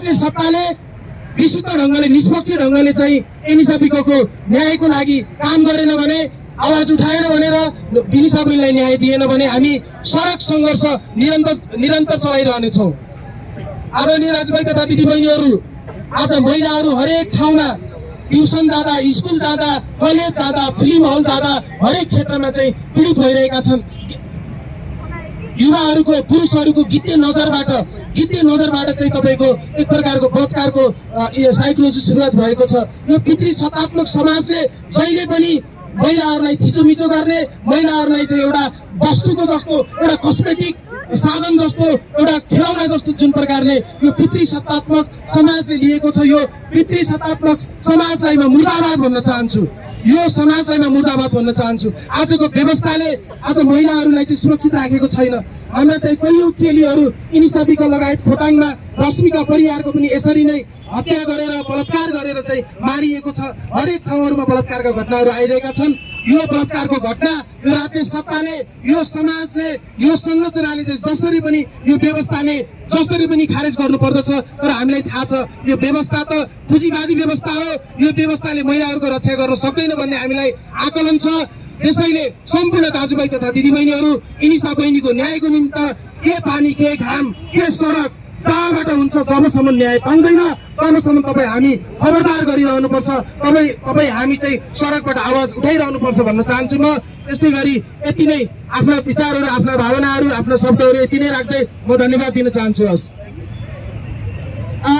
राज्य सत्ताले विशुद्ध ढंगले निष्पक्ष ढंगले चाहिँ एनिसा विकको न्यायको लागि काम गरेन भने, आवाज उठाएन भनेर विनिसा बहिनीलाई न्याय दिएन भने हामी सडक सङ्घर्ष निरन्तर चलाइरहनेछौँ। आदरणीय दाजुभाइ तथा दिदीबहिनीहरू, आज महिलाहरू हरेक ठाउँमा ट्युसन जाँदा, स्कुल जाँदा, कलेज जाँदा, फिल्म हल जाँदा हरेक क्षेत्रमा चाहिँ पीडित भइरहेका छन्। युवाहरूको, पुरुषहरूको गिद्धे नजरबाट चाहिँ तपाईँको एक प्रकारको बलात्कारको साइकोलोजी सुरुवात भएको छ। यो पितृ सत्तात्मक समाजले जहिले पनि महिलाहरूलाई थिचोमिचो गर्ने, महिलाहरूलाई चाहिँ एउटा वस्तुको जस्तो, एउटा कस्मेटिक साधन जस्तो, एउटा खेलौना जस्तो जुन प्रकारले यो पितृ सत्तात्मक समाजले लिएको छ, यो पितृ सत्तात्मक समाजलाई म मुर्दाबाद भन्न चाहन्छु। यो समाजलाई म मुर्दाबाद भन्न चाहन्छु। आजको व्यवस्थाले आज महिलाहरूलाई चाहिँ सुरक्षित राखेको छैन। हाम्रा चाहिँ कैयौं चेलीहरू इनिसा विक लगायत खोटाङमा रश्मिका परियारको पनि यसरी नै हत्या गरेर, बलात्कार गरेर चाहिँ मारिएको छ। हरेक ठाउँहरूमा बलात्कारका घटनाहरू आइरहेका छन्। यो बलात्कारको घटना यो राज्य सत्ताले, यो समाजले, यो संरचनाले चाहिँ जसरी पनि, यो व्यवस्थाले जसरी पनि खारेज गर्नुपर्दछ। तर हामीलाई थाहा छ यो व्यवस्था त पुँजीवादी व्यवस्था हो। यो व्यवस्थाले महिलाहरूको रक्षा गर्न सक्दैन भन्ने हामीलाई आकलन छ। त्यसैले सम्पूर्ण दाजुभाइ तथा दिदीबहिनीहरू, इनिसा बहिनीको न्यायको निम्ति के पानी, के घाम, के सडक जहाँबाट हुन्छ, जबसम्म न्याय पाउँदैन तबसम्म तपाईँ हामी खबरदार गरिरहनुपर्छ। तपाईँ हामी चाहिँ सडकबाट आवाज उठाइरहनुपर्छ भन्न चाहन्छु म। त्यस्तै गरी यति नै आफ्ना विचारहरू, आफ्ना भावनाहरू, आफ्ना शब्दहरू यति नै राख्दै म धन्यवाद दिन चाहन्छु। हस्।